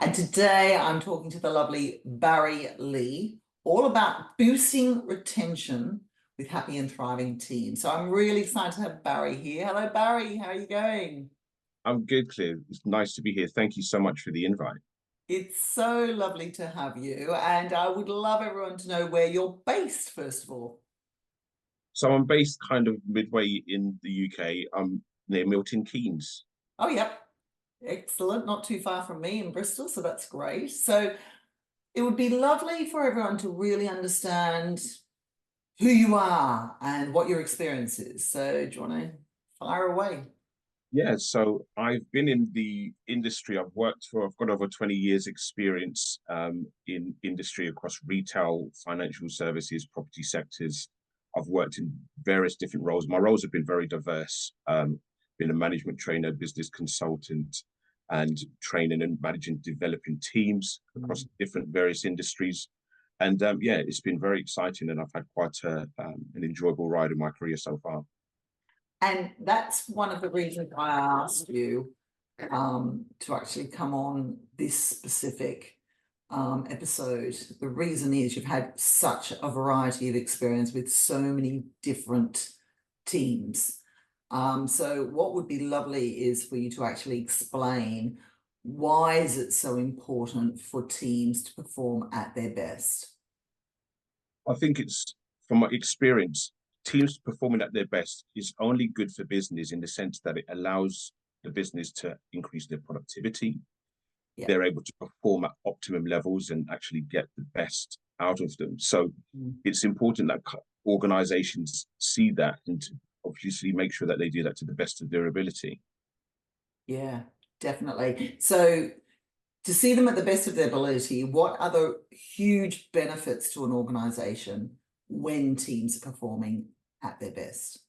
And today I'm talking to the lovely Barry Lee, all about boosting retention with happy and thriving teams. So I'm really excited to have Barry here. Hello, Barry. How are you going? I'm good, Claire. It's nice to be here. Thank you so much for the invite. It's so lovely to have you. And I would love everyone to know where you're based, first of all. So I'm based kind of midway in the UK. I'm near Milton Keynes. Oh, yep. Excellent. Not too far from me in Bristol. So that's great. So it would be lovely for everyone to really understand who you are and what your experience is. So do you want to fire away? Yeah, so I've been in the industry. I've got over 20 years experience in industry across retail, financial services, property sectors. I've worked in various different roles. My roles have been very diverse. Been a management trainer, business consultant, and training and managing, developing teams across different various industries. And yeah, it's been very exciting, and I've had quite an enjoyable ride in my career so far. And that's one of the reasons I asked you to actually come on this specific episode. The reason is you've had such a variety of experience with so many different teams. So what would be lovely is for you to actually explain why is it so important for teams to perform at their best? I think it's from my experience, teams performing at their best is only good for business in the sense that it allows the business to increase their productivity. Yeah. They're able to perform at optimum levels and actually get the best out of them. So it's important that organizations see that and obviously make sure that they do that to the best of their ability. Yeah, definitely. So to see them at the best of their ability, what are the huge benefits to an organization when teams are performing at their best?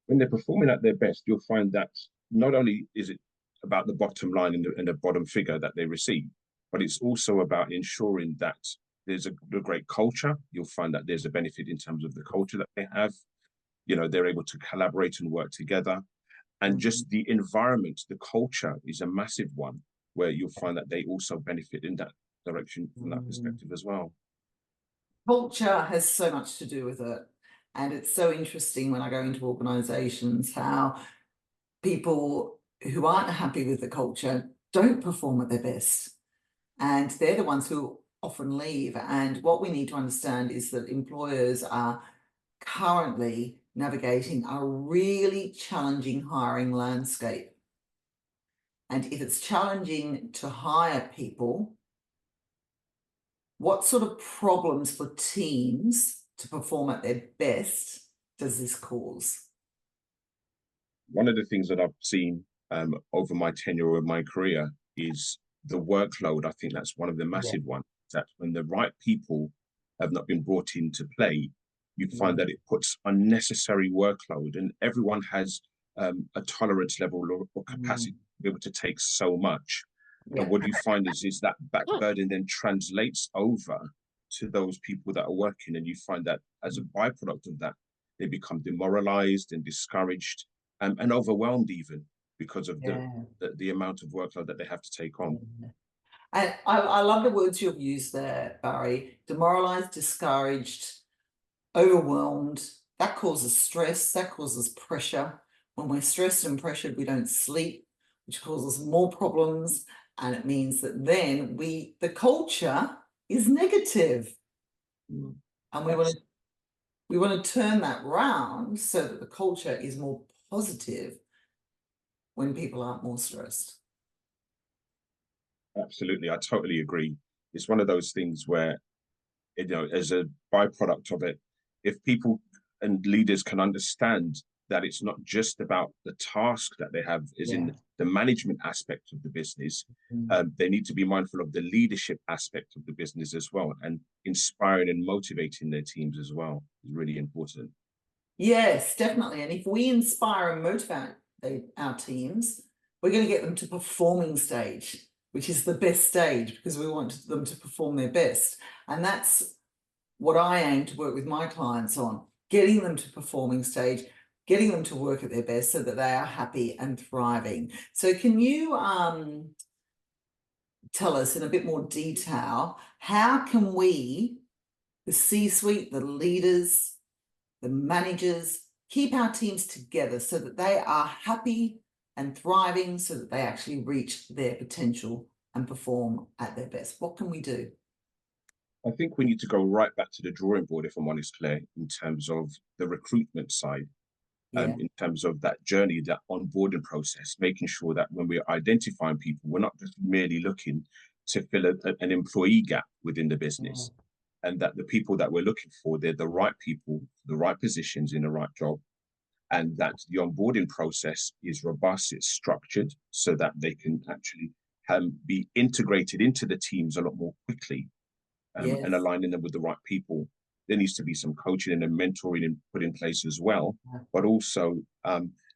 When they're performing at their best, you'll find that not only is it about the bottom line and the bottom figure that they receive, but it's also about ensuring that there's a great culture. You'll find that there's a benefit in terms of the culture that they have. You know, they're able to collaborate and work together. And just the environment, the culture is a massive one where you'll find that they also benefit in that direction from that perspective as well. Culture has so much to do with it. And it's so interesting when I go into organizations how people who aren't happy with the culture don't perform at their best. And they're the ones who often leave. And what we need to understand is that employers are currently navigating a really challenging hiring landscape. And if it's challenging to hire people, what sort of problems for teams to perform at their best does this cause? One of the things that I've seen over my tenure of my career is the workload. I think that's one of the Yeah. massive ones. That when the right people have not been brought into play, you find that it puts unnecessary workload, and everyone has a tolerance level or capacity to be able to take so much. And Yeah. what you find is that back burden then translates over to those people that are working, and you find that as a byproduct of that, they become demoralized and discouraged and overwhelmed even because of Yeah. the amount of workload that they have to take on. And I love the words you've used there, Barry. Demoralized, discouraged, overwhelmed. That causes stress, that causes pressure. When we're stressed and pressured, we don't sleep, which causes more problems. And it means that then the culture is negative. And we want to turn that round so that the culture is more positive when people aren't more stressed. Absolutely, I totally agree. It's one of those things where, you know, as a byproduct of it, if people and leaders can understand that it's not just about the task that they have, is Yeah. in the management aspect of the business. They need to be mindful of the leadership aspect of the business as well, and inspiring and motivating their teams as well is really important. Yes, definitely. And if we inspire and motivate our teams, we're going to get them to performing stage, which is the best stage because we want them to perform their best. And that's what I aim to work with my clients on, getting them to performing stage, getting them to work at their best so that they are happy and thriving. So can you tell us in a bit more detail, how can we, the C-suite, the leaders, the managers, keep our teams together so that they are happy and thriving, so that they actually reach their potential and perform at their best? What can we do? I think we need to go right back to the drawing board, if I'm honest, Claire, in terms of the recruitment side, Yeah. in terms of that journey, that onboarding process, making sure that when we're identifying people, we're not just merely looking to fill an employee gap within the Yeah. business, and that the people that we're looking for, they're the right people, the right positions in the right job, and that the onboarding process is robust, it's structured so that they can actually be integrated into the teams a lot more quickly, and Yes. aligning them with the right people. There needs to be some coaching and mentoring put in place as well, but also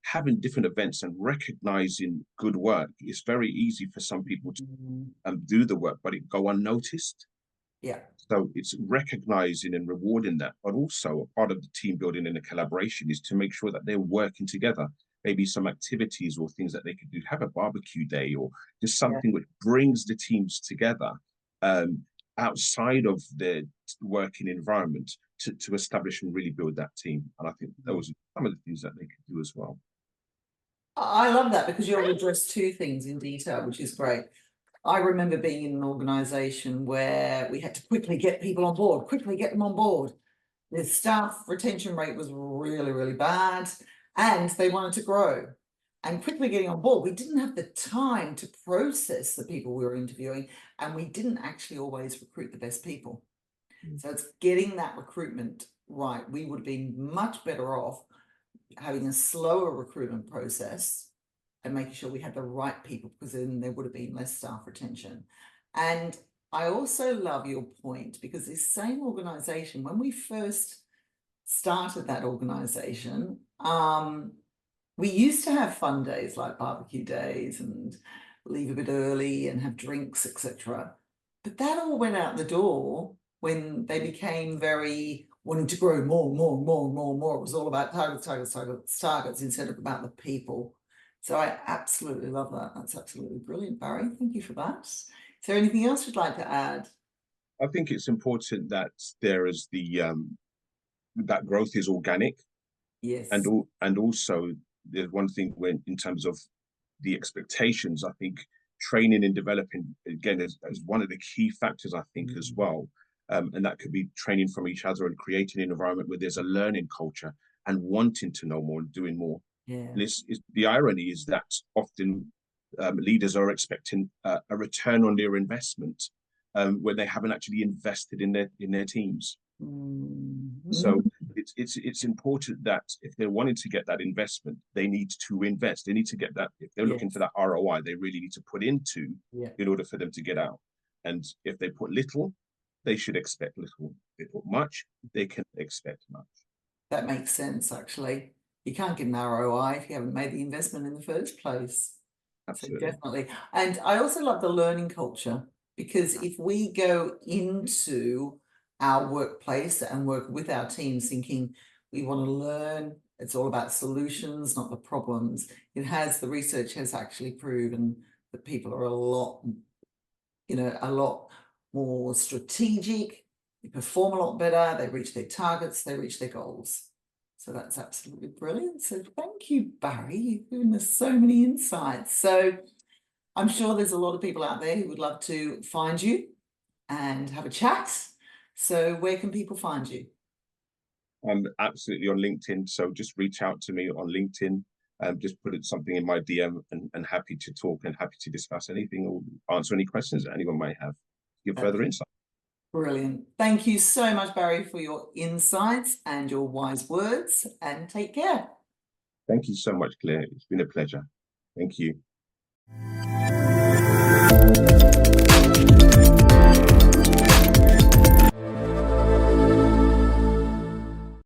having different events and recognizing good work. It's very easy for some people to Mm, do the work, but it go unnoticed. yeah. So it's recognizing and rewarding that, but also a part of the team building and the collaboration is to make sure that they're working together. Maybe some activities or things that they could do, have a barbecue day or just Yeah. something which brings the teams together um, outside of their working environment to establish and really build that team. And I think those are some of the things that they could do as well. I love that because you'll address two things in detail, which is great. I remember being in an organization where we had to quickly get people on board, quickly get them on board. The staff retention rate was really, really bad, and they wanted to grow. And quickly getting on board, we didn't have the time to process the people we were interviewing, and we didn't actually always recruit the best people. So it's getting that recruitment right. We would have been much better off having a slower recruitment process and making sure we had the right people, because then there would have been less staff retention. And I also love your point, because this same organization, when we first started that organization, we used to have fun days like barbecue days and leave a bit early and have drinks, etc. But that all went out the door when they became very wanting to grow more, more, more, more, more. It was all about targets, targets, targets, targets instead of about the people. So I absolutely love that. That's absolutely brilliant, Barry. Thank you for that. Is there anything else you'd like to add? I think it's important that there is that growth is organic, Yes. and also there's one thing when in terms of the expectations, I think training and developing again is one of the key factors, I think, as well. And that could be training from each other and creating an environment where there's a learning culture and wanting to know more and doing more. Yeah. And the irony is that often leaders are expecting a return on their investment when they haven't actually invested in their teams. So Mm. it's important that if they're wanting to get that investment, they need to invest. They need to get that. If they're looking for Yes. that ROI, they really need to put into Yeah. in order for them to get out. And if they put little, they should expect little. If they put much, they can expect much. That makes sense, actually. You can't get an ROI if you haven't made the investment in the first place. So Absolutely. definitely. And I also love the learning culture, because if we go into our workplace and work with our teams thinking we want to learn, it's all about solutions, not the problems. The research has actually proven that people are a lot more strategic, they perform a lot better, they reach their targets, they reach their goals. So that's absolutely brilliant. So thank you, Barry. You've given us so many insights. So I'm sure there's a lot of people out there who would love to find you and have a chat. So where can people find you? I'm absolutely on LinkedIn. So just reach out to me on LinkedIn and just put something in my DM, and happy to talk and happy to discuss anything or answer any questions that anyone may have. Give That's further insight. brilliant. Thank you so much, Barry, for your insights and your wise words, and take care. Thank you so much, Claire. It's been a pleasure. Thank you.